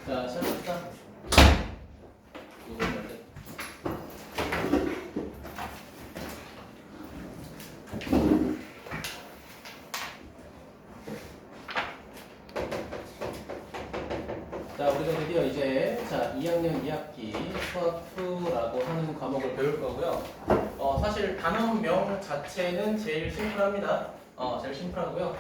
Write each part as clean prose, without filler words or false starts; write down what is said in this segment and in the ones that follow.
자, 시작합시다. 자, 우리가 드디어 이제 2학년 2학기 수학 2라고 하는 과목을 배울 거고요. 사실 단원명 자체는 제일 심플합니다. 제일 심플하고요.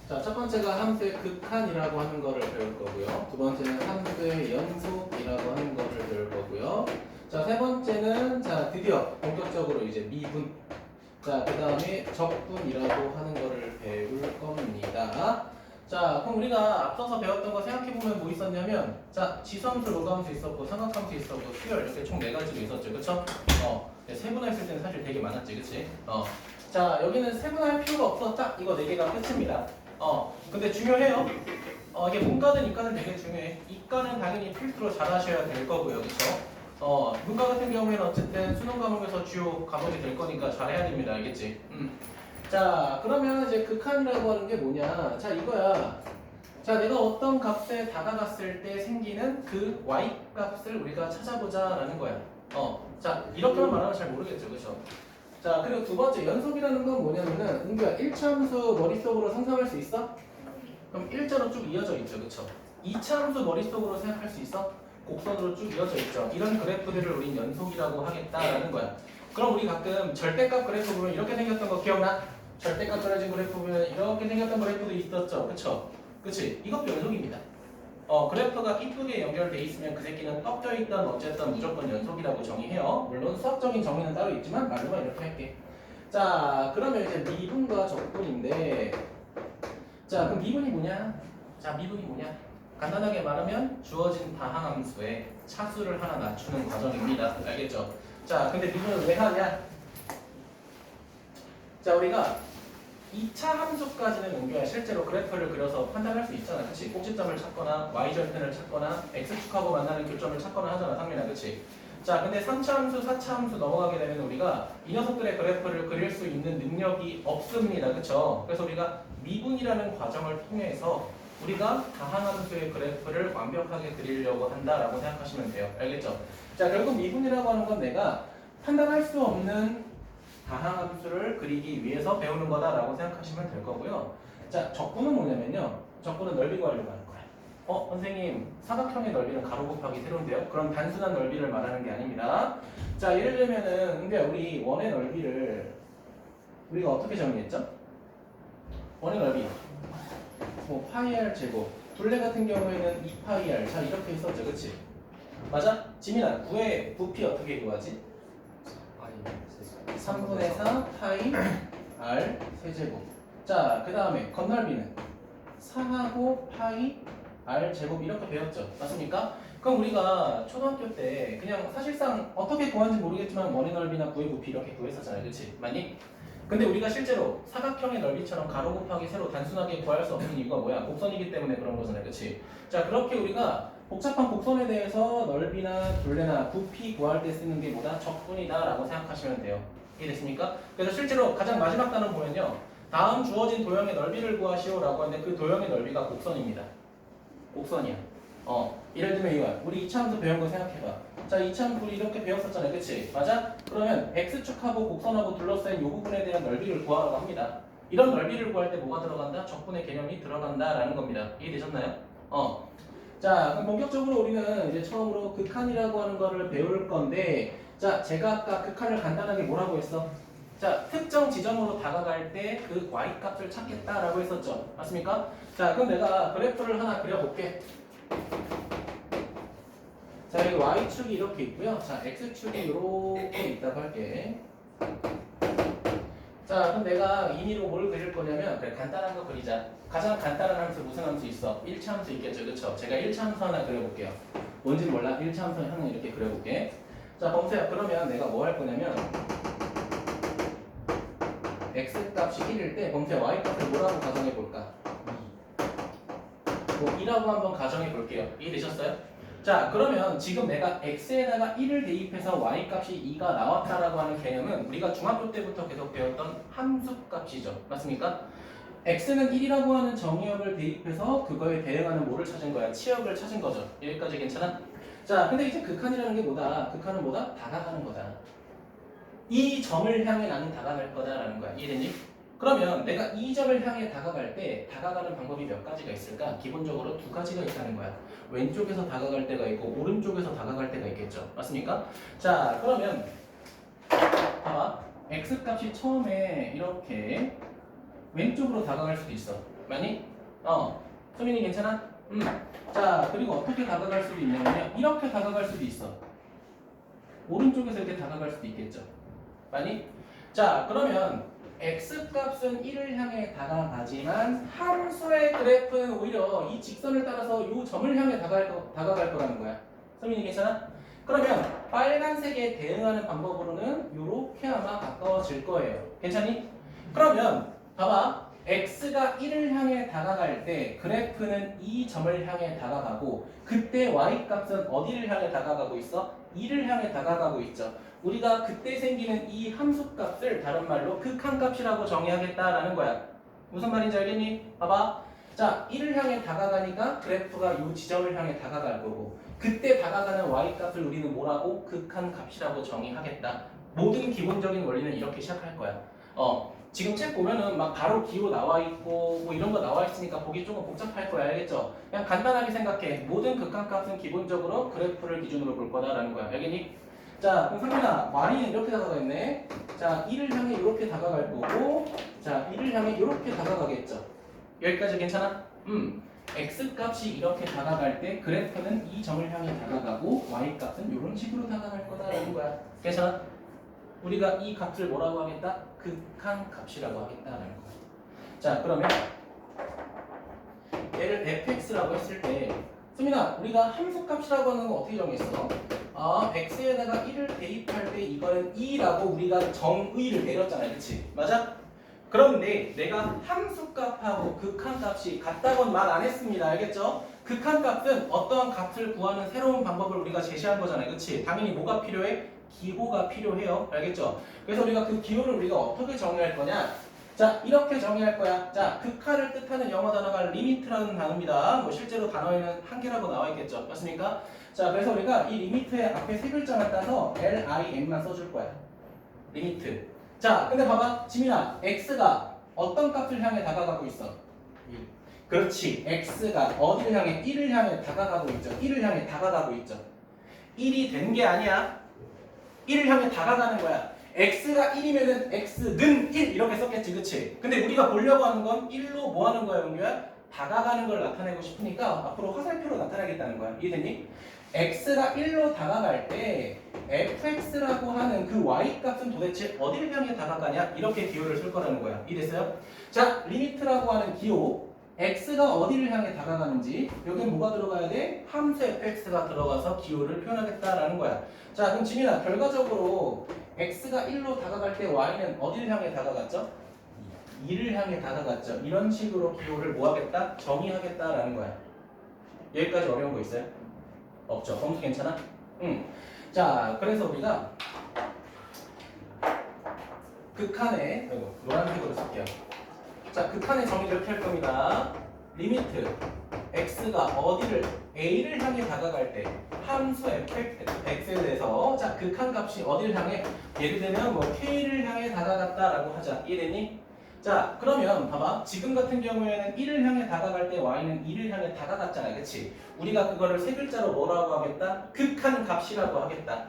자, 첫 번째가 함수의 극한이라고 하는 거를 배울 거고요. 두 번째는 함수의 연속이라고 하는 거를 배울 거고요. 자, 세 번째는 드디어 본격적으로 이제 미분. 자, 그 다음에 적분이라고 하는 거를 배울 겁니다. 자, 그럼 우리가 앞서서 배웠던 거 생각해보면 뭐 있었냐면, 지수함수, 로그함수 있었고, 삼각함수 있었고, 수열 이렇게 총 4가지가 있었죠. 그쵸? 세분화했을 때는 사실 되게 많았지. 그치? 자, 여기는 세분화할 필요가 없었다. 이거 4개가 끝입니다. 근데 중요해요. 이게 문과든 이과는 되게 중요해. 이과는 당연히 필수로 잘 하셔야 될 거고요. 그쵸? 문과 같은 경우에는 어쨌든 수능 과목에서 주요 과목이 될 거니까 잘 해야 됩니다. 알겠지? 자, 그러면 이제 극한이라고 하는 게 뭐냐? 자, 이거야. 자, 내가 어떤 값에 다가갔을 때 생기는 그 y 값을 우리가 찾아보자라는 거야. 자, 이렇게만 말하면 잘 모르겠죠, 그렇죠? 자, 그리고 두 번째 연속이라는 건 뭐냐면은 은규야 1차 함수 머릿속으로 상상할 수 있어? 그럼 일자로 쭉 이어져 있죠, 그렇죠? 2차 함수 머릿속으로 생각할 수 있어? 곡선으로 쭉 이어져 있죠. 이런 그래프들을 우린 연속이라고 하겠다라는 거야. 그럼 우리 가끔 절대값 그래프 보면 이렇게 생겼던 거 기억나? 절대값 떨어진 그래프 보면 이렇게 생겼던 그래프도 있었죠. 그쵸? 그치? 이것도 연속입니다. 그래프가 이쁘게 연결돼 있으면 그 새끼는 꺾여 있던 어쨌든 무조건 연속이라고 정의해요. 물론 수학적인 정의는 따로 있지만 말로만 이렇게 할게. 자, 그러면 이제 미분과 적분인데, 자, 그럼 미분이 뭐냐? 자, 미분이 뭐냐? 간단하게 말하면 주어진 다항함수에 차수를 하나 낮추는 과정입니다. 알겠죠? 자, 근데 미분을 왜 하냐? 자, 우리가 2차 함수까지는 은규야 실제로 그래프를 그려서 판단할 수 있잖아. 그치? 꼭지점을 찾거나 y절편을 찾거나 x축하고 만나는 교점을 찾거나 하잖아. 상민아. 그치? 자, 근데 3차 함수, 4차 함수 넘어가게 되면 우리가 이 녀석들의 그래프를 그릴 수 있는 능력이 없습니다. 그쵸? 그래서 우리가 미분이라는 과정을 통해서 우리가 다항함수의 그래프를 완벽하게 그리려고 한다라고 생각하시면 돼요. 알겠죠? 자, 결국 미분이라고 하는 건 내가 판단할 수 없는 다항함수를 그리기 위해서 배우는 거다라고 생각하시면 될 거고요. 자, 적분은 뭐냐면요. 적분은 넓이 구하려고 하는 거야. 선생님, 사각형의 넓이는 가로 곱하기 세로인데요. 그럼 단순한 넓이를 말하는 게 아닙니다. 자, 예를 들면은 근데 우리 원의 넓이를 우리가 어떻게 정의했죠? 원의 넓이 뭐 파이 r 제곱. 둘레 같은 경우에는 2파이 r. 자, 이렇게 했었죠. 그치? 맞아? 지민아, 9의 부피 어떻게 구하지? 3분의 4 파이 r 세제곱. 자, 그 다음에 건널비는 4하고 파이 r 제곱 이렇게 배웠죠. 맞습니까? 그럼 우리가 초등학교 때 그냥 사실상 어떻게 구하는지 모르겠지만 원의 넓이나 구의 부피 이렇게 구했었잖아요. 그치? 맞니? 근데 우리가 실제로 사각형의 넓이처럼 가로 곱하기 세로 단순하게 구할 수 없는 이유가 뭐야? 곡선이기 때문에 그런 거잖아요. 그치? 자, 그렇게 우리가 복잡한 곡선에 대해서 넓이나 둘레나 부피 구할 때 쓰는 게 뭐다? 적분이다 라고 생각하시면 돼요. 이해됐습니까? 그래서 실제로 가장 마지막 단원 보면요. 다음 주어진 도형의 넓이를 구하시오 라고 하는데 그 도형의 넓이가 곡선입니다. 곡선이야. 예를 들면 이거야. 우리 2차 함수 배운 거 생각해봐. 자, 2차 함수 우리 이렇게 배웠었잖아요. 그치? 맞아? 그러면 x축하고 곡선하고 둘러싸인 이 부분에 대한 넓이를 구하라고 합니다. 이런 넓이를 구할 때 뭐가 들어간다? 적분의 개념이 들어간다 라는 겁니다. 이해되셨나요? 자, 그럼 본격적으로 우리는 이제 처음으로 극한이라고 하는 거를 배울 건데, 자, 제가 아까 극한을 간단하게 뭐라고 했어? 자, 특정 지점으로 다가갈 때 그 y 값을 찾겠다라고 했었죠. 맞습니까? 자, 그럼 내가 그래프를 하나 그려볼게. 자, 여기 y축이 이렇게 있고요. 자, x축이 이렇게 있다고 할게. 자, 그럼 내가 임의로 뭘 그릴 거냐면 그래, 간단한 거 그리자. 가장 간단한 함수 무슨 함수 있어? 1차 함수 있겠죠, 그쵸? 제가 1차 함수 하나 그려볼게요. 뭔지 몰라? 1차 함수 하나 이렇게 그려볼게. 자, 범수야, 그러면 내가 뭐 할 거냐면 x값이 1일 때 범수야 y값을 뭐라고 가정해 볼까? 2라고 한번 가정해 볼게요. 이해되셨어요? 자, 그러면 지금 내가 x에다가 1을 대입해서 y값이 2가 나왔다라고 하는 개념은 우리가 중학교 때부터 계속 배웠던 함수값이죠. 맞습니까? x는 1이라고 하는 정의역을 대입해서 그거에 대응하는 뭐를 찾은 거야? 치역을 찾은 거죠. 여기까지 괜찮아? 자, 근데 이제 극한이라는 게 뭐다? 극한은 뭐다? 다가가는 거다. 이 점을 향해 나는 다가갈 거다라는 거야. 이해됐니? 그러면 내가 이 점을 향해 다가갈 때 다가가는 방법이 몇 가지가 있을까? 기본적으로 두 가지가 있다는 거야. 왼쪽에서 다가갈 때가 있고 오른쪽에서 다가갈 때가 있겠죠. 맞습니까? 자, 그러면 봐봐. x 값이 처음에 이렇게 왼쪽으로 다가갈 수도 있어. 맞니? 소민이 괜찮아? 자, 그리고 어떻게 다가갈 수도 있냐면요. 이렇게 다가갈 수도 있어. 오른쪽에서 이렇게 다가갈 수도 있겠죠. 맞니? 자, 그러면 x값은 1을 향해 다가가지만 함수의 그래프는 오히려 이 직선을 따라서 이 점을 향해 다가갈 거라는 거야. 소민이 괜찮아? 그러면 빨간색에 대응하는 방법으로는 이렇게 아마 가까워질 거예요. 괜찮니? 그러면 봐봐. x가 1을 향해 다가갈 때 그래프는 이 점을 향해 다가가고 그때 y값은 어디를 향해 다가가고 있어? 2를 향해 다가가고 있죠. 우리가 그때 생기는 이 함수값을 다른 말로 극한값이라고 정의하겠다라는 거야. 무슨 말인지 알겠니? 봐봐. 자, 1을 향해 다가가니까 그래프가 이 지점을 향해 다가갈 거고 그때 다가가는 y값을 우리는 뭐라고? 극한값이라고 정의하겠다. 모든 기본적인 원리는 이렇게 시작할 거야. 지금 책 보면은 막 바로 기호 나와 있고 뭐 이런 거 나와 있으니까 보기 조금 복잡할 거야. 알겠죠? 그냥 간단하게 생각해. 모든 극한값은 기본적으로 그래프를 기준으로 볼 거다라는 거야. 알겠니? 자, 그럼 상민아, y는 이렇게 다가가겠네. 자, 1을 향해 이렇게 다가갈 거고, 자, 1을 향해 이렇게 다가가겠죠. 여기까지 괜찮아? x 값이 이렇게 다가갈 때 그래프는 이 점을 향해 다가가고 y 값은 이런 식으로 다가갈 거다라는 거야. 괜찮아? 우리가 이 값을 뭐라고 하겠다? 극한값이라고 하겠다라는 거야. 자, 그러면 얘를 fx라고 했을 때 수민아, 우리가 함수값이라고 하는 거 어떻게 정했어? x에다가 1을 대입할 때 이거는 2라고 우리가 정의를 내렸잖아. 그치? 맞아? 그런데 내가 함수값하고 극한값이 같다고는 말 안 했습니다. 알겠죠? 극한값은 어떠한 값을 구하는 새로운 방법을 우리가 제시한 거잖아요. 그치? 당연히 뭐가 필요해? 기호가 필요해요. 알겠죠? 그래서 우리가 그 기호를 우리가 어떻게 정의할 거냐? 자, 이렇게 정의할 거야. 자, 극한을 뜻하는 영어 단어가 리미트라는 단어입니다. 뭐 실제로 단어에는 한 개라고 나와 있겠죠. 맞습니까? 자, 그래서 우리가 이 리미트의 앞에 세 글자만 따서 LIM만 써줄 거야. 리미트. 자, 근데 봐봐. 지민아, x가 어떤 값을 향해 다가가고 있어? 1. 그렇지. x가 어디를 향해? 1을 향해 다가가고 있죠. 1을 향해 다가가고 있죠. 1이 된 게 아니야. 1을 향해 다가가는 거야. x가 1이면은 x는 1 이렇게 썼겠지, 그치? 근데 우리가 보려고 하는 건 1로 뭐 하는 거야, 영규야? 다가가는 걸 나타내고 싶으니까 앞으로 화살표로 나타나겠다는 거야. 이해됐니? x가 1로 다가갈 때 fx라고 하는 그 y값은 도대체 어디를 향해 다가가냐? 이렇게 기호를 쓸 거라는 거야. 이해됐어요? 자, 리미트라고 하는 기호 x가 어디를 향해 다가가는지 여기는 뭐가 들어가야 돼? 함수 fx가 들어가서 기호를 표현하겠다라는 거야. 자, 그럼 지민아, 결과적으로 x가 1로 다가갈 때 y는 어디를 향해 다가갔죠? 2를 향해 다가갔죠. 이런 식으로 기호를 뭐 하겠다? 정의하겠다라는 거야. 여기까지 어려운 거 있어요? 없죠. 검수 괜찮아? 자, 그래서 우리가 극한의 노란색으로 쓸게요. 자, 극한의 정의 이렇게 할 겁니다. 리미트 x가 어디를 a를 향해 다가갈 때 함수 fx에 대해서 자, 극한값이 어디를 향해 예를 들면 뭐 k를 향해 다가갔다라고 하자. 이해됐니? 자, 그러면 봐봐. 지금 같은 경우에는 1을 향해 다가갈 때 y는 2를 향해 다가갔잖아. 그치? 우리가 그거를 세 글자로 뭐라고 하겠다? 극한값이라고 하겠다.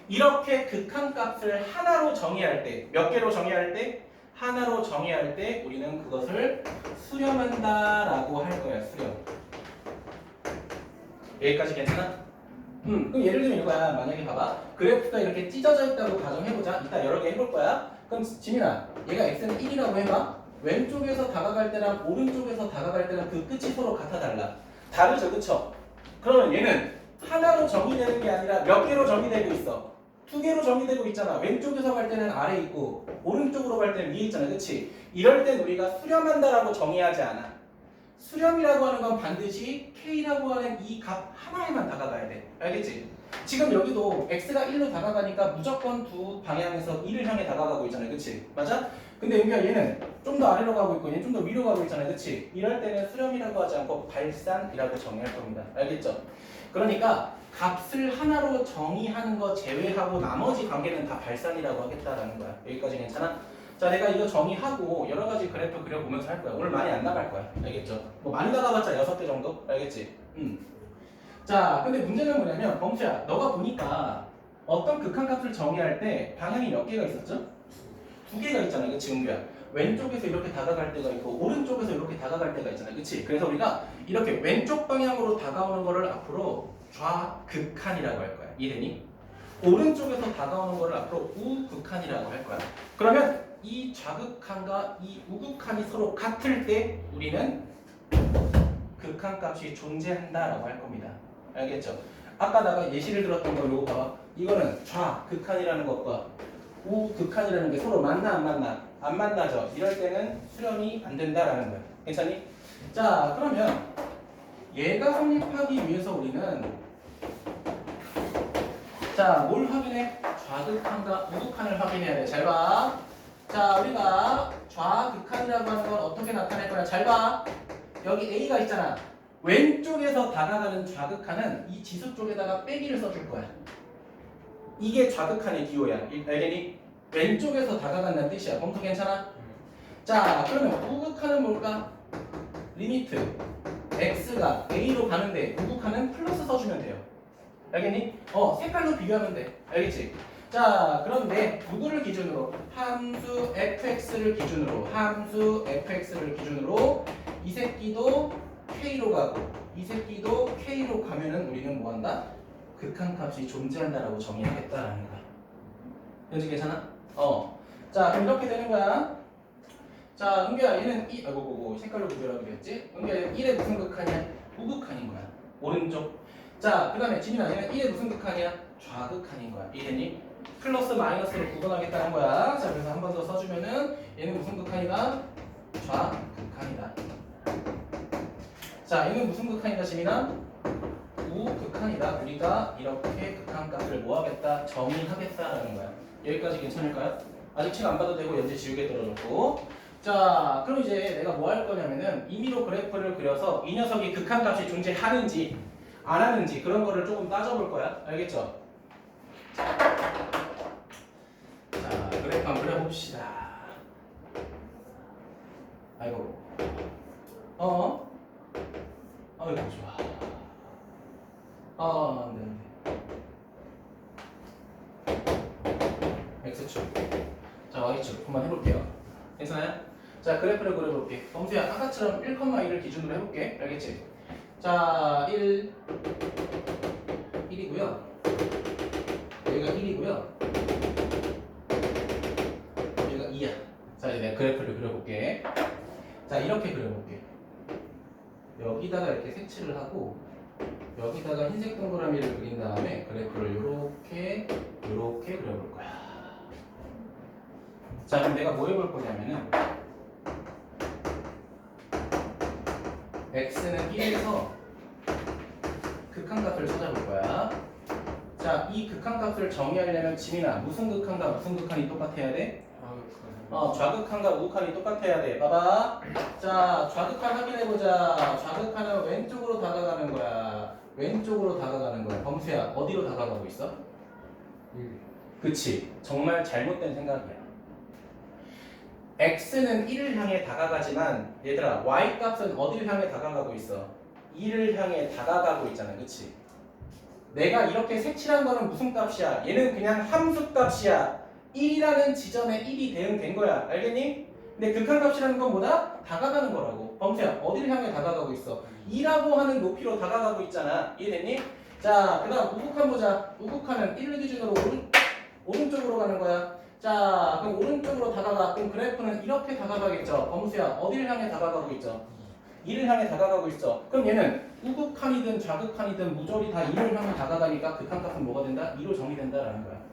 이렇게 극한값을 하나로 정의할 때, 몇 개로 정의할 때? 하나로 정의할 때 우리는 그것을 수렴한다라고 할 거야. 수렴. 여기까지 괜찮아? 그럼 예를 들면 이거야. 만약에 봐봐. 그래프가 이렇게 찢어져 있다고 가정해보자. 이따 여러 개 해볼 거야. 그럼 지민아, 얘가 x는 1이라고 해봐. 왼쪽에서 다가갈 때랑 오른쪽에서 다가갈 때랑 그 끝이 서로 같아 달라. 다르죠, 그쵸? 그러면 얘는 하나로 정의되는 게 아니라 몇 개로 정의되고 있어? 두 개로 정의되고 있잖아. 왼쪽에서 갈 때는 아래 있고 오른쪽으로 갈 때는 위에 있잖아. 그치? 이럴 땐 우리가 수렴한다라고 정의하지 않아. 수렴이라고 하는 건 반드시 K라고 하는 이 값 하나에만 다가가야 돼. 알겠지? 지금 여기도 X가 1로 다가가니까 무조건 두 방향에서 1을 향해 다가가고 있잖아요. 그치? 맞아? 근데 은규야 얘는 좀 더 아래로 가고 있고 얘는 좀 더 위로 가고 있잖아요. 그치? 이럴 때는 수렴이라고 하지 않고 발산이라고 정의할 겁니다. 알겠죠? 그러니까 값을 하나로 정의하는 거 제외하고 나머지 관계는 다 발산이라고 하겠다라는 거야. 여기까지 괜찮아? 자, 내가 이거 정의하고 여러 가지 그래프 그려보면서 할 거야. 오늘 많이 안 나갈 거야. 알겠죠? 뭐 많이 나가봤자 6대 정도? 알겠지? 자, 근데 문제는 뭐냐면 범수야, 너가 보니까 어떤 극한값을 정의할 때 방향이 몇 개가 있었죠? 2개가 있잖아. 그치, 은규야? 왼쪽에서 이렇게 다가갈 때가 있고 오른쪽에서 이렇게 다가갈 때가 있잖아. 그치? 그래서 우리가 이렇게 왼쪽 방향으로 다가오는 거를 앞으로 좌극한이라고 할 거야. 이해되니? 오른쪽에서 다가오는 거를 앞으로 우극한이라고 할 거야. 그러면 이 좌극한과 이 우극한이 서로 같을 때 우리는 극한값이 존재한다라고 할 겁니다. 알겠죠? 아까 내가 예시를 들었던 거 이거 봐봐. 이거는 좌극한이라는 것과 우극한이라는 게 서로 만나 안 만나? 안 만나죠. 이럴 때는 수렴이 안 된다라는 거야. 괜찮니? 자, 그러면 얘가 성립하기 위해서 우리는 자, 뭘 확인해? 좌극한과 우극한을 확인해야 돼. 잘 봐. 자, 우리가 좌극한이라고 하는 건 어떻게 나타낼 거야? 잘 봐. 여기 A가 있잖아. 왼쪽에서 다가가는 좌극한은 이 지수 쪽에다가 빼기를 써줄 거야. 이게 좌극한의 기호야. 알겠니? 왼쪽에서 다가간다는 뜻이야. 범수 괜찮아? 자, 그러면 우극한은 뭘까? 리미트 x가 a로 가는데 우극한은 플러스 써주면 돼요. 알겠니? 색깔로 비교하면 돼. 알겠지? 자, 그런데 누구를 기준으로? 함수 fx를 기준으로 이 새끼도 k로 가고 이 새끼도 k로 가면은 우리는 뭐 한다? 극한값이 존재한다라고 정의하겠다라는 거야. 현재 괜찮아? 자, 그럼 이렇게 되는 거야. 자, 은규야, 얘는 색깔로 구별하기로 했지? 은규야, 얘는 1의 무슨 극한이야? 우극한인 거야. 오른쪽. 자, 그 다음에 진이나 얘는 1의 무슨 극한이야? 좌극한인 거야. 이해됐니? 플러스 마이너스로 구분하겠다는 거야. 자, 그래서 한 번 더 써주면은 얘는 무슨 극한이다? 좌극한이다. 자, 얘는 무슨 극한이다, 진이나? 우극한이다. 우리가 이렇게 극한값을 뭐 하겠다? 정의하겠다라는 거야. 여기까지 괜찮을까요? 아직 책 안 봐도 되고 연재 지우개 떨어졌고. 자, 그럼 이제 내가 뭐 할 거냐면은 임의로 그래프를 그려서 이 녀석이 극한값이 존재하는지 안 하는지 그런 거를 조금 따져볼 거야. 알겠죠? 자, 그래프 한번 그려봅시다. 아이고. 아이고, 좋아. 안 돼, 안 돼. X축. 자, Y축 한번 해볼게요. 괜찮아요? 자, 그래프를 그려볼게. 범수야, 아까처럼 1,1을 기준으로 해볼게. 알겠지? 자, 1이고요. 여기가 1이고요. 여기가 2야. 자, 이제 내가 그래프를 그려볼게. 자, 이렇게 그려볼게. 여기다가 이렇게 색칠을 하고 여기다가 흰색 동그라미를 그린 다음에 그래프를 이렇게 그려볼 거야. 자, 그럼 내가 뭐 해볼 거냐면은 x는 1에서 극한값을 찾아볼 거야. 자, 이 극한값을 정의하려면 지민아 무슨 극한과 무슨 극한이 똑같아야 돼? 좌극한과 우극한이 똑같아야 돼. 봐봐. 자, 좌극한 확인해보자. 좌극한은 왼쪽으로 다가가는 거야. 왼쪽으로 다가가는 거야. 범수야, 어디로 다가가고 있어? 그치. 정말 잘못된 생각이야. x는 1을 향해 다가가지만 얘들아, y값은 어디를 향해 다가가고 있어? 2를 향해 다가가고 있잖아. 그치? 내가 이렇게 색칠한 거는 무슨 값이야? 얘는 그냥 함수 값이야. 1이라는 지점에 1이 대응된 거야. 알겠니? 근데 극한값이라는 건 뭐다? 다가가는 거라고. 범수야, 어디를 향해 다가가고 있어? 2라고 하는 높이로 다가가고 있잖아. 이해됐니? 자, 그 다음 우극한 보자. 우극한은 1을 기준으로 오른쪽으로 가는 거야. 자, 그럼 오른쪽으로 다가가. 그럼 그래프는 이렇게 다가가겠죠. 범수야, 어디를 향해 다가가고 있죠? 2를 향해 다가가고 있어. 그럼 얘는 우극한이든 좌극한이든 무조리 다 2를 향해 다가가니까 극한값은 뭐가 된다? 2로 정의된다라는 거야.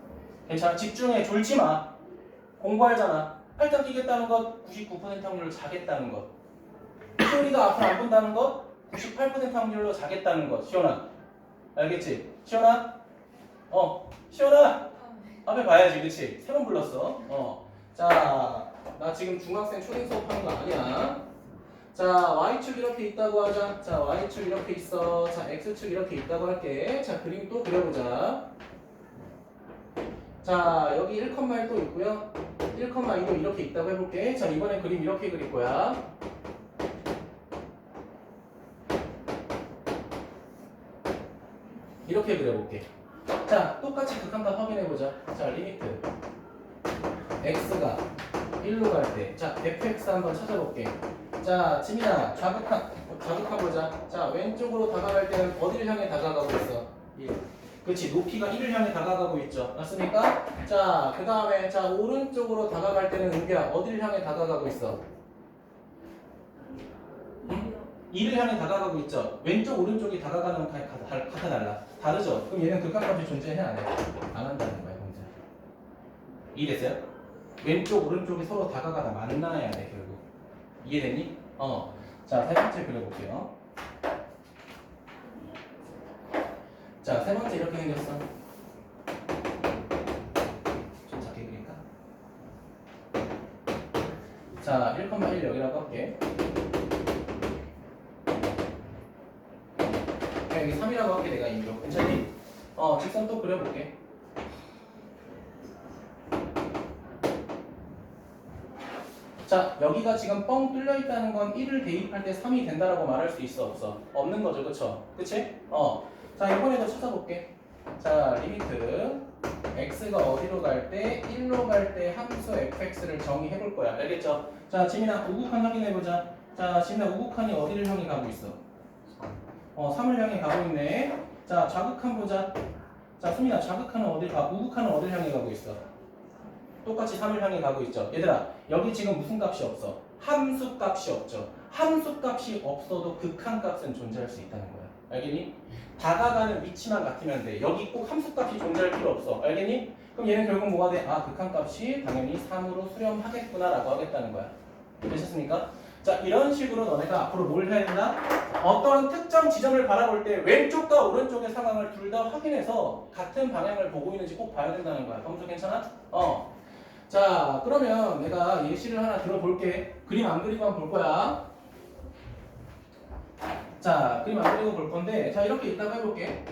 괜찮아? 집중해. 졸지 마. 공부하잖아. 팔짱 끼겠다는 것, 99% 확률로 자겠다는 것. 소리가 앞을 안 본다는 것, 98% 확률로 자겠다는 것. 시원아. 알겠지? 시원아? 시원아! 앞에 봐야지. 그치? 3번 불렀어. 자, 나 지금 중학생 초딩 수업하는 거 아니야. 자, Y축 이렇게 있다고 하자. 자, Y축 이렇게 있어. 자, X축 이렇게 있다고 할게. 자, 그림 또 그려보자. 자, 여기 1,1도 있고요. 1,2도 이렇게 있다고 해볼게. 자, 이번엔 그림 이렇게 그릴 거야. 이렇게 그려볼게. 자, 똑같이 극한값 확인해보자. 자, 리미트 x가 1로 갈 때, 자, fx 한번 찾아볼게. 자, 지민아, 자극해보자. 자, 왼쪽으로 다가갈 때는 어디를 향해 다가가고 있어? 1. 그렇지, 높이가 1을 향해 다가가고 있죠. 맞습니까? 자, 그 다음에, 자, 오른쪽으로 다가갈 때는 은비야, 어디를 향해 다가가고 있어? 2를 향해 다가가고 있죠. 왼쪽, 오른쪽이 다가가는 같아 달라. 다르죠? 그럼 얘는 극한값이 존재해, 안 해? 안 한다는 거야, 공자. 이해됐어요? 왼쪽, 오른쪽이 서로 다가가다 만나야 돼, 결국. 이해됐니? 자, 세 번째 그려볼게요. 자, 세 번째 이렇게 생겼어. 좀 작게 그릴까? 자, 1,1 여기라고 할게. 여기 3이라고 할게, 내가 인조. 괜찮니? 직선 또 그려볼게. 자, 여기가 지금 뻥 뚫려 있다는 건 1을 대입할 때 3이 된다라고 말할 수 있어, 없어? 없는 거죠, 그쵸? 그치? 자, 이번에도 찾아볼게. 자, 리미트 x가 어디로 갈 때? 1로 갈 때 함수 fx를 정의해 볼 거야. 알겠죠? 자, 지민아, 우극한 확인해 보자. 자, 지민아, 우극한이 어디를 향해 가고 있어? 3을 향해 가고 있네. 자, 좌극한 보자. 자, 수민아, 좌극한은 우극한은 어디를 향해 가고 있어? 똑같이 3을 향해 가고 있죠. 얘들아, 여기 지금 무슨 값이 없어? 함수 값이 없죠. 함수 값이 없어도 극한 값은 존재할 수 있다는 거야. 알겠니? 다가가는 위치만 같으면 돼. 여기 꼭 함수 값이 존재할 필요 없어. 알겠니? 그럼 얘는 결국 뭐가 돼? 아, 극한 값이 당연히 3으로 수렴하겠구나 라고 하겠다는 거야. 되셨습니까? 자, 이런 식으로 너네가 앞으로 뭘 해야 된다? 어떤 특정 지점을 바라볼 때 왼쪽과 오른쪽의 상황을 둘 다 확인해서 같은 방향을 보고 있는지 꼭 봐야 된다는 거야. 범수 괜찮아? 자, 그러면 내가 예시를 하나 들어볼게. 그림 안 그리고 한번 볼 거야. 자, 그림 안 그리고 볼 건데, 자, 이렇게 있다고 해볼게.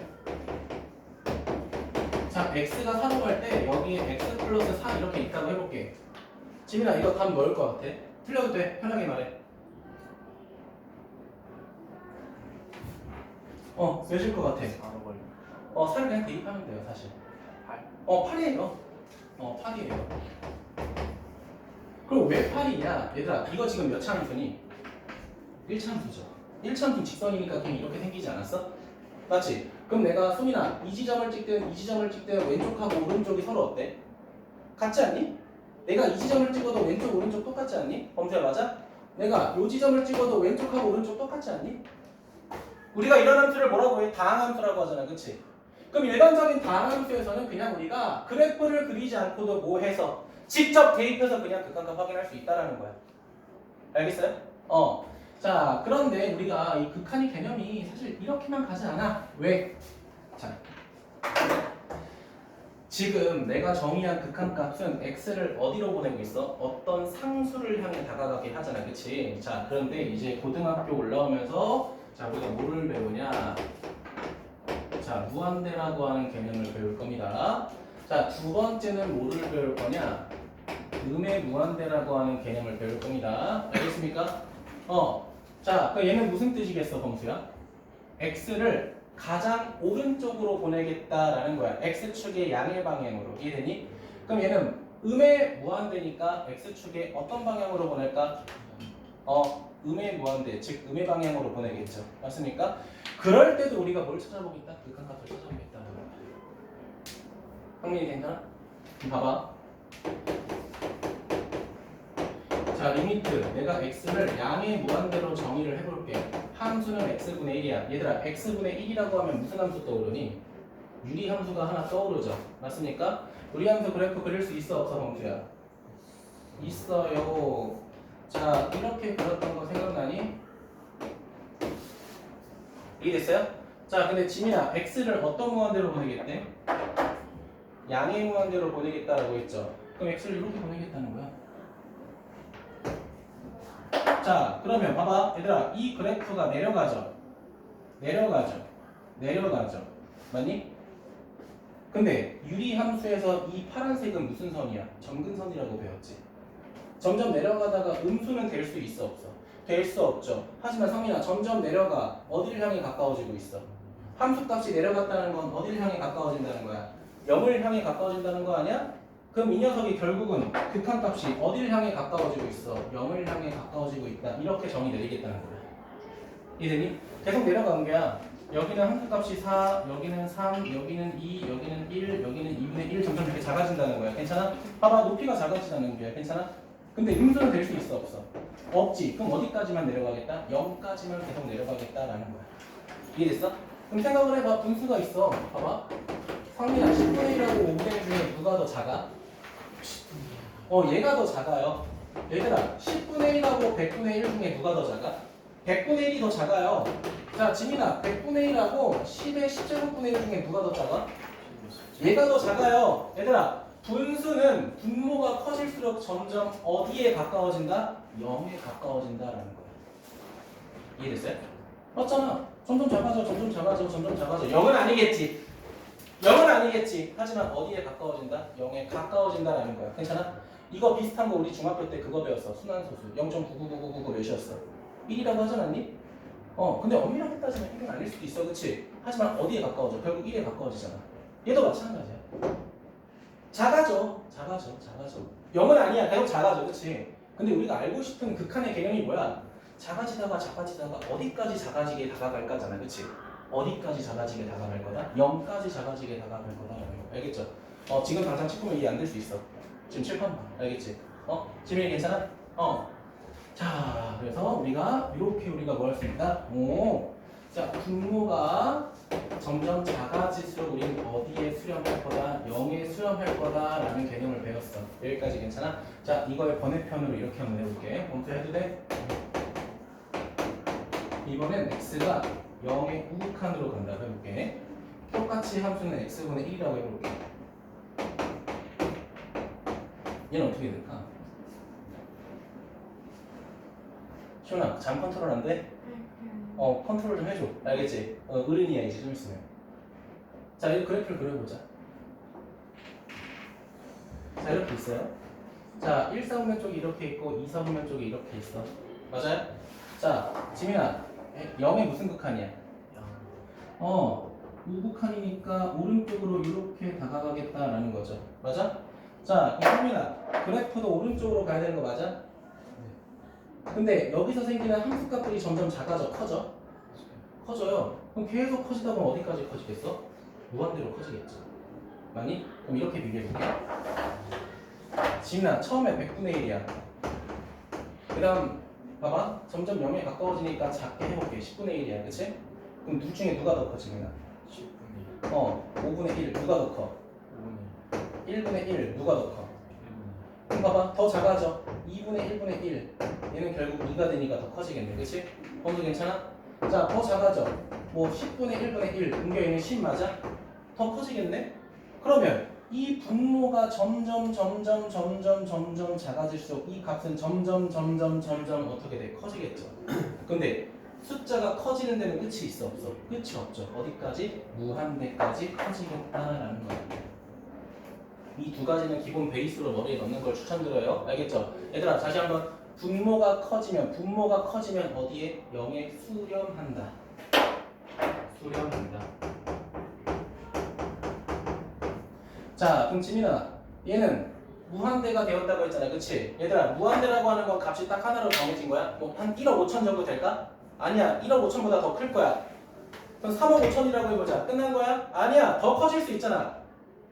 자, x가 4로 갈 때 여기에 x 플러스 4 이렇게 있다고 해볼게. 지민아, 이거 답 뭐일 것 같아? 틀려도 돼. 편하게 말해. 몇일 것 같아? 4를 그냥 대입하면 돼요, 사실. 8? 8이에요. 8이에요. 그럼 왜 8이냐? 얘들아, 이거 지금 몇 차함수니? 1차함수죠. 1차함수 직선이니까 그냥 이렇게 생기지 않았어? 맞지? 그럼 내가 수민아, 이 지점을 찍든 이 지점을 찍든 왼쪽하고 오른쪽이 서로 어때? 같지 않니? 내가 이 지점을 찍어도 왼쪽 오른쪽 똑같지 않니? 범수야 맞아? 내가 이 지점을 찍어도 왼쪽하고 오른쪽 똑같지 않니? 우리가 이런 함수를 뭐라고 해? 다항함수라고 하잖아, 그치? 그럼 일반적인 다항함수에서는 그냥 우리가 그래프를 그리지 않고도 뭐 해서 직접 대입해서 그냥 극한값 확인할 수 있다라는 거야. 알겠어요? 자, 그런데 우리가 이 극한의 개념이 사실 이렇게만 가지 않아. 왜? 자, 지금 내가 정의한 극한값은 x를 어디로 보내고 있어? 어떤 상수를 향해 다가가게 하잖아, 그치? 자, 그런데 이제 고등학교 올라오면서 자, 우리가 뭐를 배우냐? 자, 무한대라고 하는 개념을 배울 겁니다. 자, 두 번째는 뭐를 배울 거냐? 음의 무한대라고 하는 개념을 배울 겁니다. 알겠습니까? 자, 그럼 얘는 무슨 뜻이겠어, 범수야? x를 가장 오른쪽으로 보내겠다라는 거야. x축의 양의 방향으로. 이해되니? 그럼 얘는 음의 무한대니까 x축의 어떤 방향으로 보낼까? 음의 무한대, 즉 음의 방향으로 보내겠죠. 맞습니까? 그럴 때도 우리가 뭘 찾아보겠다? 극한값을 찾아보겠다. 확률이 괜찮아? 봐봐. 자, 리미트. 내가 x를 양의 무한대로 정의를 해볼게. 함수는 x분의 1이야. 얘들아, x분의 1이라고 하면 무슨 함수 떠오르니? 유리 함수가 하나 떠오르죠. 맞습니까? 유리 함수 그래프 그릴 수 있어, 없어, 범수야? 있어요. 자, 이렇게 그렸던 거 생각나니? 이해됐어요? 자, 근데 지민아, x를 어떤 무한대로 보내겠대? 양의 무한대로 보내겠다라고 했죠. 그럼 x를 이렇게 보내겠다는 거야. 자, 그러면 봐봐. 얘들아, 이 그래프가 내려가죠. 내려가죠. 맞니? 근데 유리함수에서 이 파란색은 무슨 선이야? 점근선이라고 배웠지. 점점 내려가다가 음수는 될 수 있어, 없어? 될 수 없죠. 하지만 성민아, 점점 내려가. 어디를 향해 가까워지고 있어? 함수값이 내려갔다는 건 어디를 향해 가까워진다는 거야? 0을 향해 가까워진다는 거 아니야? 그럼 이 녀석이 결국은 극한값이 어디를 향해 가까워지고 있어? 0을 향해 가까워지고 있다. 이렇게 정의 내리겠다는 거야. 이해되니? 계속 내려가는 거야. 여기는 함수값이 4, 여기는 3, 여기는 2, 여기는 1, 여기는 2분의 1 점점 이렇게 작아진다는 거야. 괜찮아? 봐봐, 높이가 작아진다는 거야. 괜찮아? 근데 음수는 될 수 있어, 없어? 없지. 그럼 어디까지만 내려가겠다? 0까지만 계속 내려가겠다라는 거야. 이해됐어? 그럼 생각을 해봐. 분수가 있어. 봐봐. 상민아, 10분의 1하고 5분의 1 중에 누가 더 작아? 얘가 더 작아요. 얘들아, 10분의 1하고 100분의 1 중에 누가 더 작아? 100분의 1이 더 작아요. 자, 지민아, 100분의 1하고 10의 10제곱분의 1 중에 누가 더 작아? 얘가 더 작아요. 얘들아, 분수는 분모가 커질수록 점점 어디에 가까워진다? 0에 가까워진다라는 거야. 이해됐어요? 맞잖아. 점점 작아져. 0은 아니겠지. 0은 아니겠지. 하지만 어디에 가까워진다? 0에 가까워진다라는 거야. 괜찮아? 이거 비슷한 거 우리 중학교 때 그거 배웠어. 순환소수. 0.99999 몇이었어? 1이라고 하지 않았니? 근데 엄밀하게 따지면 1은 아닐 수도 있어. 그치? 하지만 어디에 가까워져? 결국 1에 가까워지잖아. 얘도 마찬가지야. 작아져. 0은 아니야. 계속 작아져. 그치? 근데 우리가 알고 싶은 극한의 개념이 뭐야? 작아지다가 어디까지 작아지게 다가갈까잖아. 그치? 어디까지 작아지게 다가갈 거다? 0까지 작아지게 다가갈 거다라는 거. 알겠죠? 지금 당장 짚으면 이해 안 될 수 있어. 지금 칠판 봐. 알겠지? 지민이 괜찮아? 자, 그래서 우리가 이렇게 우리가 뭐 할 수 있다? 자, 분모가 점점 작아질수록 우리는 어디에 수렴할 거다? 0에 수렴할 거다라는 개념을 배웠어. 여기까지 괜찮아? 자, 이거의 번외편으로 이렇게 한번 해볼게. 검토해도 돼? 이번엔 x가 0의 우극한으로 간다고 해볼게. 똑같이 함수는 x분의 1이라고 해볼게. 얘는 어떻게 될까? 시원아, 잠 컨트롤 안 돼? 컨트롤 좀 해줘. 알겠지? 어른이야 이제 좀 있으면. 자, 이 그래프를 그려보자. 자, 이렇게 있어요. 자, 1, 4분면 쪽이 이렇게 있고 2, 4분면 쪽이 이렇게 있어. 맞아요? 자, 지민아, 0의 무슨 극한이야? 우극한이니까 오른쪽으로 이렇게 다가가겠다라는 거죠. 맞아? 자, 지민아, 그래프도 오른쪽으로 가야 되는 거 맞아? 근데 여기서 생기는 함수값들이 점점 작아져, 커져요. 그럼 계속 커지다 보면 어디까지 커지겠어? 무한대로 커지겠죠. 맞니? 그럼 이렇게 비교해볼게. 지민아, 처음에 100분의 1이야. 그 다음 봐봐, 점점 0에 가까워지니까 작게 해볼게. 10분의 1이야, 그치? 그럼 둘 중에 누가 더 커, 지민아? 10분의 5분의 1 누가 더 커? 1. 1분의 1 누가 더 커? 1분의 그럼 봐봐, 더 작아져. 2분의 1분의 1 얘는 결국 2가 되니까 더 커지겠네, 그치? 범수 괜찮아? 자, 더 작아져. 뭐 10분의 1분의 1 옮겨 있는 10 맞아? 더 커지겠네? 그러면 이 분모가 점점 작아질수록 이 값은 점점 어떻게 돼? 커지겠죠. 근데 숫자가 커지는 데는 끝이 있어, 없어? 끝이 없죠. 어디까지? 무한대까지 커지겠다라는 거예요. 이 두 가지는 기본 베이스로 머리에 넣는 걸 추천드려요. 알겠죠? 얘들아, 다시 한번. 분모가 커지면 어디에? 0에 수렴한다. 자, 그럼 지민아, 얘는 무한대가 되었다고 했잖아, 그치? 얘들아, 무한대라고 하는 건 값이 딱 하나로 정해진 거야? 뭐 한 1억 5천 정도 될까? 아니야, 1억 5천보다 더 클 거야. 그럼 3억 5천이라고 해보자. 끝난 거야? 아니야, 더 커질 수 있잖아.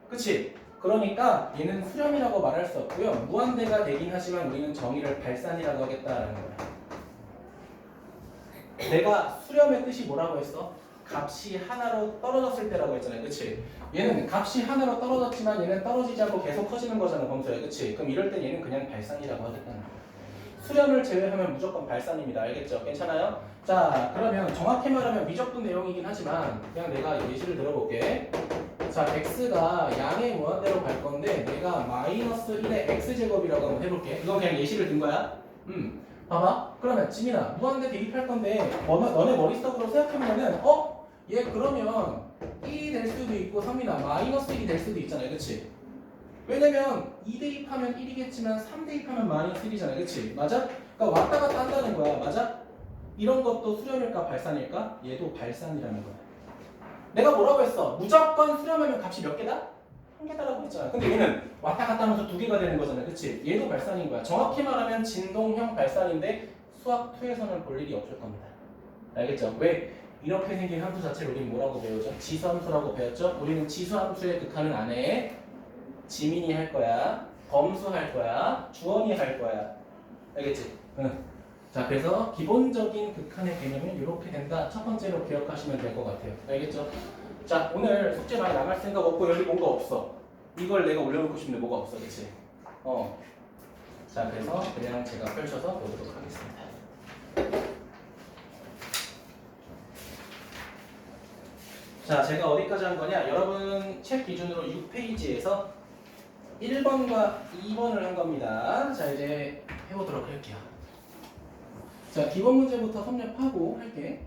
그치? 그러니까 얘는 수렴이라고 말할 수 없고요. 무한대가 되긴 하지만 우리는 정의를 발산이라고 하겠다라는 거야. 내가 수렴의 뜻이 뭐라고 했어? 값이 하나로 떨어졌을 때라고 했잖아요. 그치? 얘는 값이 하나로 떨어졌지만 얘는 떨어지지 않고 계속 커지는 거잖아, 범수야. 그치? 그럼 이럴 때 얘는 그냥 발산이라고 하겠다는 거야. 수렴을 제외하면 무조건 발산입니다. 알겠죠? 괜찮아요? 자, 그러면 정확히 말하면 미적분 내용이긴 하지만 그냥 내가 예시를 들어볼게. 자, x가 양의 무한대로 갈 건데 내가 마이너스 1의 x제곱이라고 한번 해볼게. 이건 그냥 예시를 든 거야. 봐봐. 그러면 지민아, 무한대 대입할 건데 너네 머릿속으로 생각해보면은 얘 그러면 1이 될 수도 있고 성민아 마이너스 1이 될 수도 있잖아요. 그치? 왜냐면 2 대입하면 1이겠지만 3 대입하면 마이너스 1이잖아요. 그치? 맞아? 그러니까 왔다 갔다 한다는 거야. 맞아? 이런 것도 수렴일까 발산일까? 얘도 발산이라는 거야. 내가 뭐라고 했어? 무조건 수렴하면 값이 몇 개다? 한 개다라고 했잖아. 근데 얘는 왔다 갔다 하면서 두 개가 되는 거잖아. 그치? 얘도 발산인 거야. 정확히 말하면 진동형 발산인데 수학 2에서는 볼 일이 없을 겁니다. 알겠죠? 왜? 이렇게 생긴 함수 자체를 우리는 뭐라고 배우죠? 지수함수라고 배웠죠? 우리는 지수함수의 극한은 안 해. 지민이 할 거야. 범수 할 거야. 주원이 할 거야. 알겠지? 응. 자, 그래서 기본적인 극한의 개념은 이렇게 된다. 첫 번째로 기억하시면 될 것 같아요. 알겠죠? 자, 오늘 숙제 많이 나갈 생각 없고 여기 뭔가 없어. 이걸 내가 올려놓고 싶은데 뭐가 없어, 그치? 자, 그래서 그냥 제가 펼쳐서 보도록 하겠습니다. 자, 제가 어디까지 한 거냐? 여러분 책 기준으로 6페이지에서 1번과 2번을 한 겁니다. 자, 이제 해보도록 할게요. 자, 기본 문제부터 섭렵하고 할게.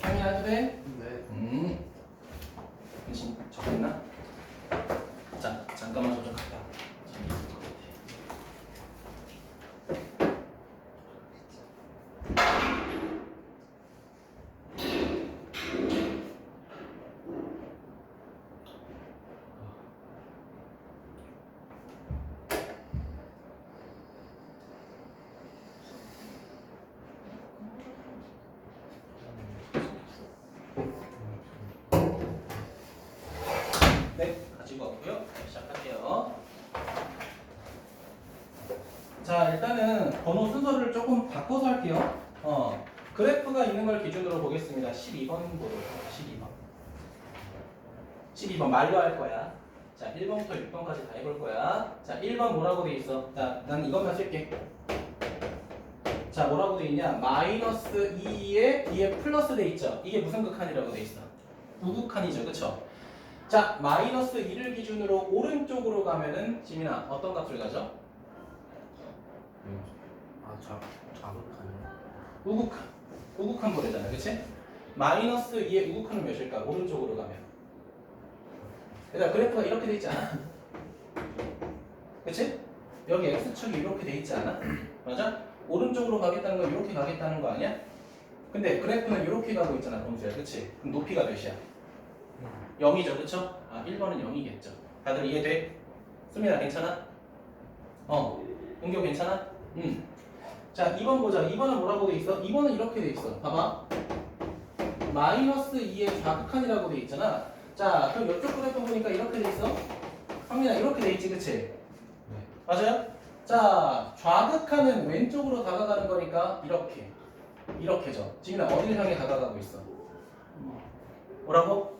확인해도 돼? 네. 대신 적었나? 자, 잠깐만 좀 갔다. 네, 가지고 왔고요. 시작할게요. 자, 일단은 번호 순서를 조금 바꿔서 할게요. 그래프가 있는 걸 기준으로 보겠습니다. 12번 보도록 할게요. 12번 말로 할 거야. 자, 1번부터 6번까지 다 해볼 거야. 자, 1번 뭐라고 돼 있어? 자, 난 이것만 쓸게. 자, 뭐라고 돼 있냐? 마이너스 2에 뒤에 플러스 돼 있죠? 이게 무슨 극한이라고 돼 있어? 우극한이죠, 그쵸? 자, 마이너스 1을 기준으로 오른쪽으로 가면은 지민아 어떤 값을 가져? 자극하네요. 우극한 거래잖아, 그치? 마이너스 2의 우극한은 몇일까? 오른쪽으로 가면. 얘들아, 그래프가 이렇게 돼 있지 않아? 그치? 여기 x축이 이렇게 돼 있지 않아? 맞아? 오른쪽으로 가겠다는 건 이렇게 가겠다는 거 아니야? 근데 그래프는 이렇게 가고 있잖아, 범수야, 그치? 그럼 높이가 몇이야? 0이죠, 그쵸? 1번은 0이겠죠. 다들 이해돼? 수민아, 괜찮아? 은교 괜찮아? 자, 2번 보자. 2번은 뭐라고 돼 있어? 2번은 이렇게 돼 있어. 봐봐. 마이너스 2의 좌극한이라고 돼 있잖아. 자, 그럼 이쪽 그래프 보니까 이렇게 돼 있어? 황민아, 이렇게 돼 있지, 그치? 네. 맞아요? 자, 좌극한은 왼쪽으로 다가가는 거니까 이렇게. 이렇게죠. 지민아, 어디를 향해 다가가고 있어? 뭐라고?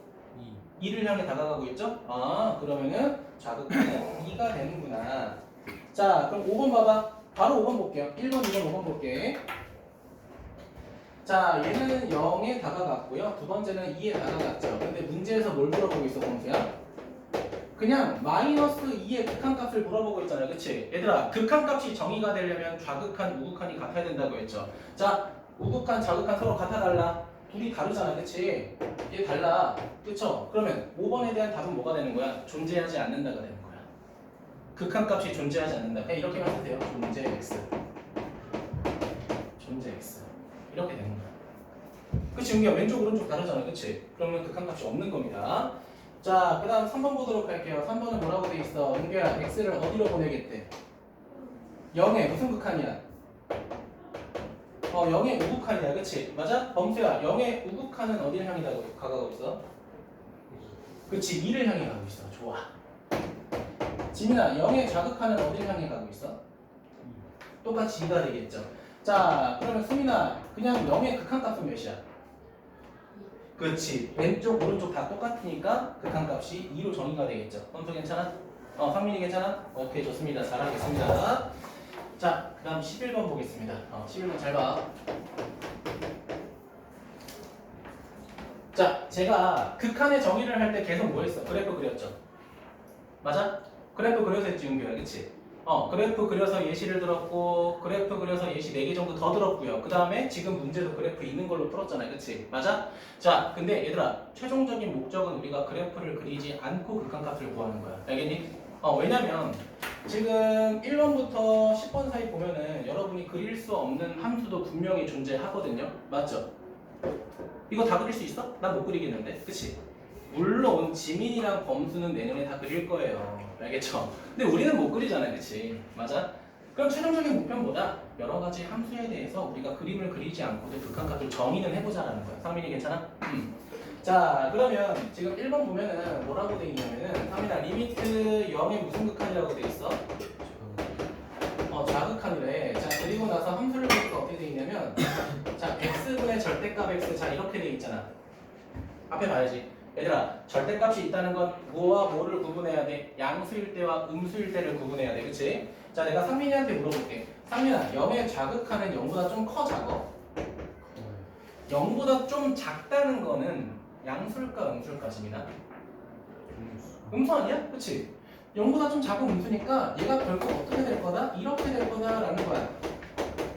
2를 향해 다가가고 있죠? 그러면은 좌극한은 2가 되는구나. 자, 그럼 5번 봐봐. 바로 5번 볼게요. 1번, 2번, 5번 볼게. 자, 얘는 0에 다가갔고요. 두 번째는 2에 다가갔죠. 근데 문제에서 뭘 물어보고 있어, 범수야? 그냥 마이너스 2의 극한값을 물어보고 있잖아요. 그치? 얘들아, 극한값이 정의가 되려면 좌극한, 우극한이 같아야 된다고 했죠. 자, 우극한, 좌극한 서로 같아 달라? 둘이 다르잖아. 그치? 얘 달라. 그쵸? 그러면 5번에 대한 답은 뭐가 되는 거야? 존재하지 않는다가 되는 거야. 극한값이 존재하지 않는다. 그냥 이렇게만 해도 돼요. 존재 x. 존재 x. 이렇게 되는 거야. 그치? 은기야, 왼쪽 오른쪽 다르잖아. 그치? 그러면 극한값이 없는 겁니다. 자, 그 다음 3번 보도록 할게요. 3번은 뭐라고 돼 있어? 은규야, x를 어디로 보내겠대? 0에 무슨 극한이야? 0의 우극한이야. 그치? 맞아? 범수야, 0의 우극한은 어디를 향해 가고 있어? 그치? 2를 향해 가고 있어. 좋아. 지민아, 0의 좌극한은 어디를 향해 가고 있어? 똑같이 2가 되겠죠. 자, 그러면 수민아, 그냥 0의 극한값은 몇이야? 그렇지. 왼쪽 오른쪽 다 똑같으니까 극한값이 2로 정의가 되겠죠. 범수 괜찮아? 상민이 괜찮아? 오케이, 좋습니다. 잘하겠습니다. 자, 그 다음 11번 보겠습니다. 11번 잘 봐. 자, 제가 극한의 정의를 할 때 계속 뭐 했어? 그래프 그렸죠. 맞아? 그래프 그려서 했지, 은규야. 그치? 그래프 그려서 예시를 들었고 그래프 그려서 예시 4개 정도 더 들었고요. 그 다음에 지금 문제도 그래프 있는 걸로 풀었잖아요. 그치? 맞아? 자, 근데 얘들아 최종적인 목적은 우리가 그래프를 그리지 않고 극한값을 구하는 거야. 알겠니? 왜냐면 지금 1번부터 10번 사이 보면은 여러분이 그릴 수 없는 함수도 분명히 존재하거든요. 맞죠? 이거 다 그릴 수 있어? 난 못 그리겠는데. 그치? 물론 지민이랑 범수는 내년에 다 그릴 거예요. 알겠죠? 근데 우리는 못 그리잖아요. 그치? 맞아? 그럼 최종적인 목표는 뭐다? 여러 가지 함수에 대해서 우리가 그림을 그리지 않고도 극한값을 정의는 해보자라는 거야. 상민이 괜찮아? 자, 그러면 지금 1번 보면은 뭐라고 돼 있냐면은 상민아 리미트 0의 무슨 극한이라고 돼 있어? 자극한이래. 자, 그리고 나서 함수를 보니까 어떻게 돼 있냐면 자, x분의 절대값 x. 자, 이렇게 돼 있잖아. 앞에 봐야지. 얘들아, 절대값이 있다는 건 뭐와 뭐를 구분해야 돼? 양수일 때와 음수일 때를 구분해야 돼. 그치? 자, 내가 상민이한테 물어볼게. 상민아, 0의 좌극한은 0보다 좀 커, 작어? 0보다 좀 작다는 거는 양수일까, 음수일까, 지민아? 음수 아니야? 그치? 0보다 좀 작은 음수니까 얘가 결국 어떻게 될 거다? 이렇게 될 거다라는 거야.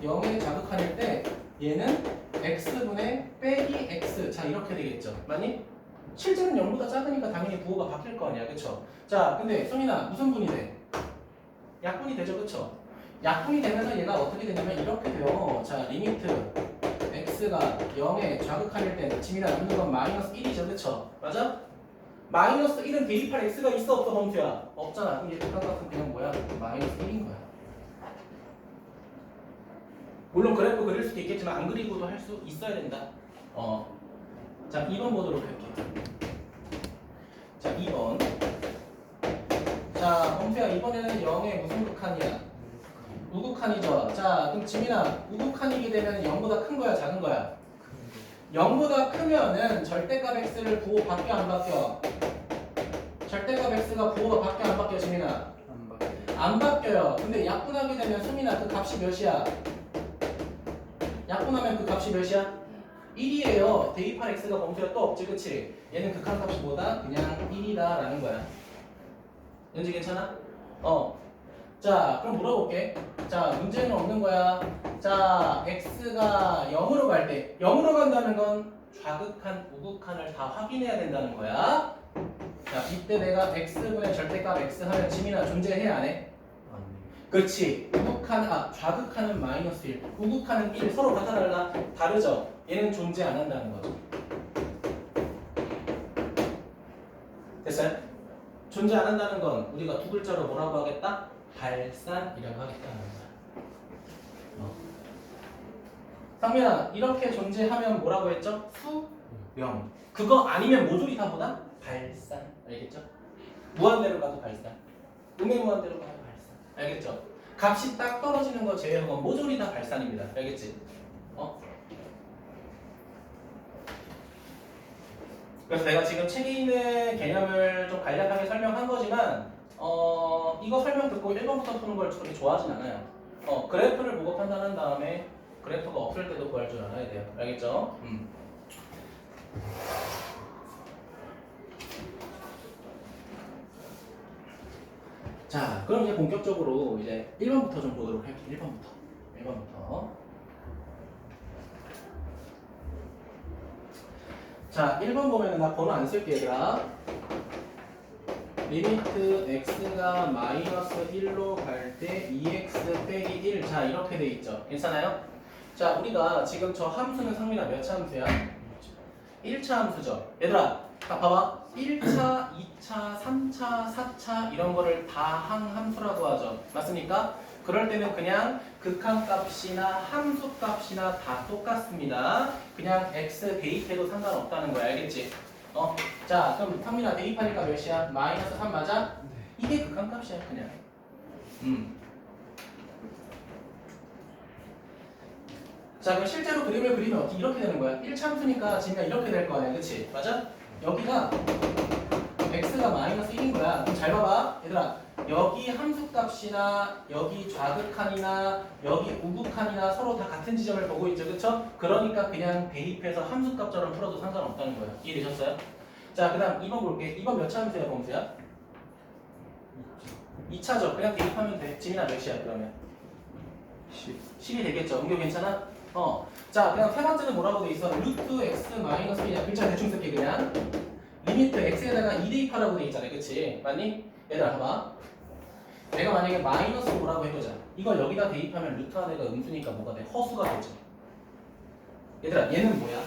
0의 좌극한일 때 얘는 x분의 빼기 x. 자, 이렇게 되겠죠. 맞니? 실제는 0보다 작으니까 당연히 부호가 바뀔 거 아니야. 그쵸? 자, 근데 성인아 무슨 분이 돼? 약분이 되죠. 그쵸? 약분이 되면서 얘가 어떻게 되냐면 이렇게 돼요. 자, 리미트 x가 0의 좌극한일 때 지민아 남는 건 마이너스 1이죠. 그쵸? 맞아? 마이너스 1은 대입할 x가 있어 없어 범수야? 없잖아. 그럼 얘 극한값은 그냥 뭐야? 마이너스 1인 거야. 물론 그래프 그릴 수도 있겠지만 안 그리고도 할 수 있어야 된다. 자, 2번 보도록 할게. 자, 2번. 자, 범수야 이번에는 0의 무슨 극한이야? 우극한이죠. 자, 그럼 지민아 우극한이게 되면 0보다 큰 거야, 작은 거야? 0보다 크면은 절대값 x를 부호 바뀌어 안 바뀌어? 절대값 x가 부호가 바뀌어 안 바뀌어, 지민아? 안 바뀌어요. 근데 약분하게 되면 수민아 그 값이 몇이야? 약분하면 그 값이 몇이야? 1이에요. 대입할 x가 범수야 또 없지, 그치? 얘는 극한값이 뭐다? 그냥 1이다 라는 거야. 연지 괜찮아? 자, 그럼 물어볼게. 자, 문제는 없는 거야. 자, x가 0으로 갈 때 0으로 간다는 건 좌극한, 우극한을 다 확인해야 된다는 거야. 자, 이때 내가 x분의 절대값 x 하면 지민아 존재해 안 해? 그렇지. 좌극한은 마이너스 1, 우극한은 1. 서로 같아 달라? 다르죠? 얘는 존재 안 한다는 거죠. 됐어요? 존재 안 한다는 건 우리가 두 글자로 뭐라고 하겠다? 발산이라고 하겠다는 거야. 상민아, 이렇게 존재하면 뭐라고 했죠? 수명. 그거 아니면 모조리 다 뭐다? 발산. 알겠죠? 무한대로 가도 발산. 음의 무한대로 가도 발산. 알겠죠? 값이 딱 떨어지는 거 제외하고 모조리 다 발산입니다. 알겠지? 그래서 내가 지금 책에 있는 개념을 좀 간략하게 설명한 거지만 이거 설명 듣고 1번부터 푸는 걸 그렇게 좋아하진 않아요. 그래프를 보고 판단한 다음에 그래프가 없을 때도 구할 줄 알아야 돼요. 알겠죠? 자, 그럼 이제 본격적으로 이제 1번부터 좀 보도록 할게요. 1번부터. 자, 1번 보면은 나 번호 안 쓸게, 얘들아. 리미트 x가 마이너스 1로 갈 때 2x 빼기 1. 자, 이렇게 돼 있죠. 괜찮아요? 자, 우리가 지금 저 함수는 상민아 몇 차 함수야? 1차 함수죠. 얘들아, 딱 봐봐. 1차, 2차, 3차, 4차 이런 거를 다항함수라고 하죠. 맞습니까? 그럴 때는 그냥 극한값이나 함수값이나 다 똑같습니다. 그냥 x 대입해도 상관없다는 거야. 알겠지? 자, 그럼 상민아 대입하니까 몇이야? 마이너스 3 맞아? 이게 극한값이야, 그냥. 자, 그럼 실제로 그림을 그리면 어떻게 이렇게 되는 거야? 1차 함수니까 지금 이렇게 될 거 아니야, 그치? 맞아? 여기가 x가 마이너스 1인 거야. 그럼 잘 봐봐, 얘들아. 여기 함수값이나 여기 좌극한이나 여기 우극한이나 서로 다 같은 지점을 보고 있죠, 그쵸? 그러니까 그냥 대입해서 함수값처럼 풀어도 상관없다는 거야. 이해되셨어요? 자, 그 다음 2번 볼게. 2번 몇 차 함수야, 범수야? 2차죠. 그냥 대입하면 돼. 지민아 몇이야 그러면? 10이 되겠죠. 응교 괜찮아? 자, 그냥 세 번째는 뭐라고 돼 있어? 루트 x 마이너스 1이야. 글자 대충 쓸게 그냥. 리미트 x에다가 2 대입하라고 돼 있잖아. 그치? 맞니? 얘들아 봐봐. 내가 만약에 마이너스 5라고 해보자. 이걸 여기다 대입하면 루트 안에가 음수니까 뭐가 돼? 허수가 되죠. 얘들아 얘는 뭐야?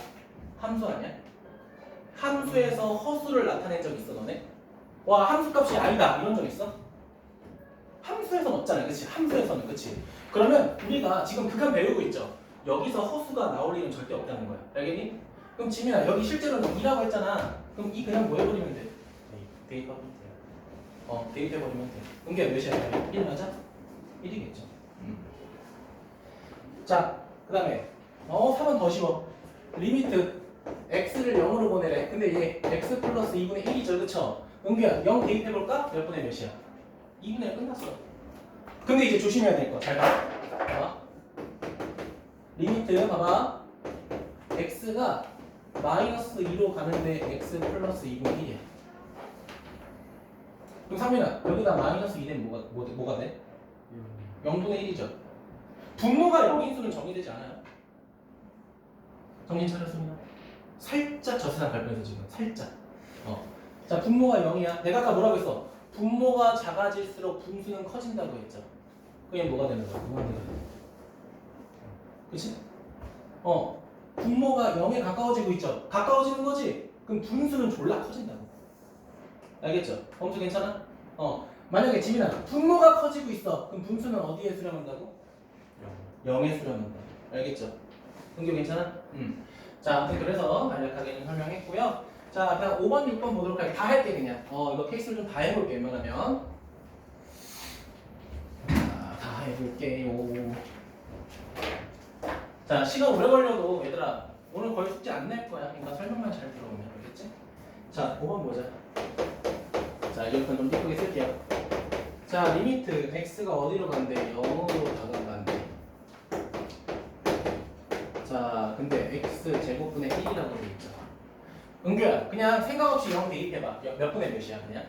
함수 아니야? 함수에서 허수를 나타낸 적 있어 너네? 와 함수값이 아니다 이런 적 있어? 함수에서는 없잖아 그치? 함수에서는 그치? 그러면 우리가 지금 극한 배우고 있죠? 여기서 허수가 나올 일은 절대 없다는 거야 알겠니? 그럼 지민아 여기 실제로는 2라고 했잖아 그럼 이 그냥 뭐 해버리면 돼? 대입하면 돼 대입해버리면 돼 은기야 몇이야? 1 맞아? 1이겠죠 자 그 다음에 4번 더 쉬워 리미트 x를 0으로 보내래 근데 얘 x 플러스 2분의 1이죠 그쵸? 은규야 0 대입해볼까? 몇 분의 몇이야? 2분의 1 끝났어 근데 이제 조심해야 될 거 잘 봐. 봐봐 리미트 봐봐 x가 마이너스 2로 가는데 x 플러스 2분의 1이야 그럼 상민아 여기다 마이너스 2 되면 뭐가 돼? 0분의 1이죠 분모가 0인 수는 정의되지 않아요? 정신 차렸습니다. 살짝 저 세상 갈 뻔해서 지금 살짝. 자 분모가 0이야. 내가 아까 뭐라고 했어? 분모가 작아질수록 분수는 커진다고 했죠. 그게 뭐가 되는 거야? 무한대가 되는 거야. 그치? 분모가 0에 가까워지고 있죠. 가까워지는 거지. 그럼 분수는 졸라 커진다고. 알겠죠? 범수 괜찮아? 만약에 지민아 분모가 커지고 있어. 그럼 분수는 어디에 수렴한다고? 0에 수렴한다. 알겠죠? 은규 괜찮아? 자, 아무튼 그래서 간략하게는 설명했고요. 자, 그냥 5번, 6번 보도록 할게. 다 할게 그냥. 이거 케이스를 좀 다 해볼게 웬만하면. 자, 다 해볼게요. 자, 시간 오래 걸려도 얘들아 오늘 거의 숙제 안 낼 거야. 그러니까 설명만 잘 들어오면 알겠지? 자, 5번 보자. 자, 이렇게 좀 이쁘게 쓸게요. 자, 리미트 x가 어디로 간대? 0으로 다가간대. 자, 근데 x 제곱분의 1이라고 돼 있죠. 은규야, 그냥 생각 없이 0 대입해봐. 몇 분의 몇이야, 그냥?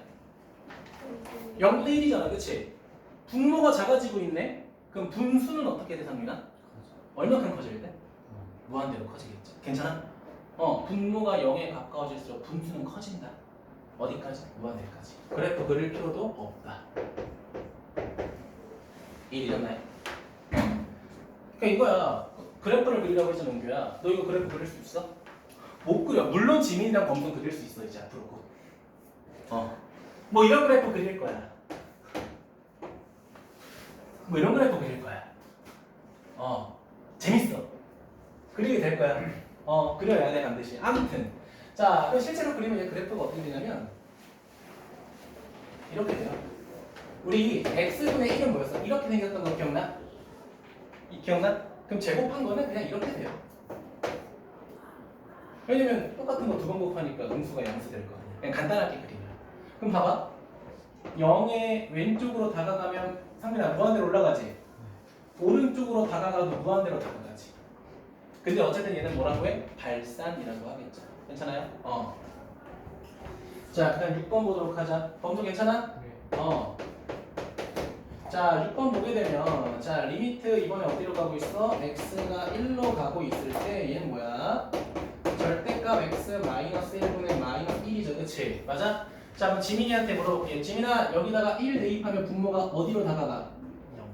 0분의 1이잖아, 그치? 분모가 작아지고 있네? 그럼 분수는 어떻게 돼, 상민아? 얼마큼 커질 때? 무한대로 커지겠죠. 괜찮아? 분모가 0에 가까워질수록 분수는 커진다. 어디까지? 무한대까지. 그래프 그릴 필요도 없다. 이해되셨나요? 그러니까 이거야. 그래프를 그리라고 했잖아, 은규야. 너 이거 그래프 그릴 수 있어? 못 그려. 물론 지민이랑 범수는 그릴 수 있어, 이제 앞으로. 뭐 이런 그래프 그릴 거야. 뭐 이런 그래프 그릴 거야. 재밌어. 그리게 될 거야. 그려야 돼, 반드시. 아무튼. 자, 실제로 그리면 이제 그래프가 어떻게 되냐면, 이렇게 돼요. 우리 x분의 1은 뭐였어? 이렇게 생겼던 거 기억나? 기억나? 그럼 제곱한 거는 그냥 이렇게 돼요. 왜냐면 똑같은 거 두 번 곱하니까 음수가 양수될 거 아니야. 그냥 간단하게 그리면. 그럼 봐봐. 0의 왼쪽으로 다가가면 상민아 무한대로 올라가지? 오른쪽으로 다가가도 무한대로 다가가지. 근데 어쨌든 얘는 뭐라고 해? 발산이라고 하겠죠. 괜찮아요? 자, 그다음 6번 보도록 하자. 범수 괜찮아? 네. 자, 6번 보게 되면 자, 리미트 이번에 어디로 가고 있어? x가 1로 가고 있을 때 얘는 뭐야? 절대값 x 마이너스 1분의 마이너스 1이죠. 그치? 맞아? 자, 그럼 지민이한테 물어볼게요. 지민아, 여기다가 1 대입하면 분모가 어디로 다가가? 0.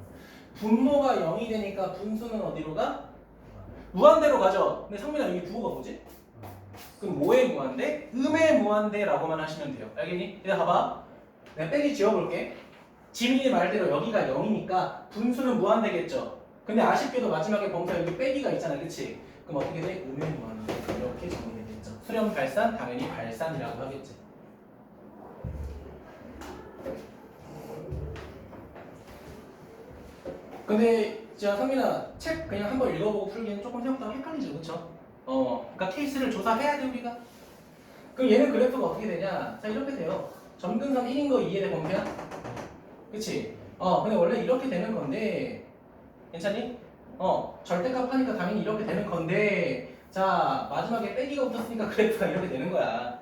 분모가 0이 되니까 분수는 어디로 가? 무한대로 가죠. 근데 상민아 여기 부호가 뭐지? 그럼 뭐의 무한대? 음의 무한대라고만 하시면 돼요. 알겠니? 이제 봐봐. 내가 빼기 지워볼게. 지민이 말대로 여기가 0이니까 분수는 무한대겠죠. 근데 아쉽게도 마지막에 범사 여기 빼기가 있잖아. 그치? 그럼 어떻게 돼? 음의 무한대. 이렇게 정리되겠죠. 수렴 발산? 당연히 발산이라고 하겠지. 근데 자 상민아 책 그냥 한번 읽어보고 풀기엔 조금 생각보다 헷갈리죠. 그쵸? 그러니까 케이스를 조사해야 돼 우리가. 그럼 얘는 그래프가 어떻게 되냐? 자 이렇게 돼요. 점근선 1인 거 이해돼 범수야? 그치? 근데 원래 이렇게 되는 건데 괜찮니? 절대값 하니까 당연히 이렇게 되는 건데 자 마지막에 빼기가 붙었으니까 그래프가 이렇게 되는 거야.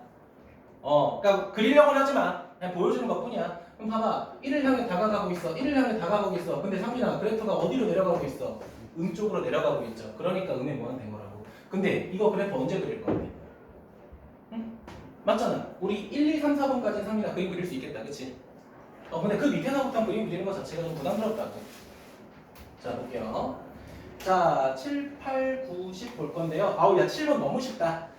그러니까 그리려고는 하지 마. 그냥 보여주는 것 뿐이야. 그럼 봐봐. 1을 향해 다가가고 있어. 1을 향해 다가가고 있어. 근데 상민아, 그래프가 어디로 내려가고 있어? 음 쪽으로 내려가고 있죠. 그러니까 음의 무한은 된 거라고. 근데 이거 그래프 언제 그릴 건데? 응? 맞잖아. 우리 1, 2, 3, 4번까지 상민아 그림 그릴 수 있겠다. 그치? 근데 그 밑에서부터 그림 그리는 것 자체가 좀 부담스럽다고. 자, 볼게요. 자, 7, 8, 9, 10 볼 건데요. 아우, 야, 7번 너무 쉽다.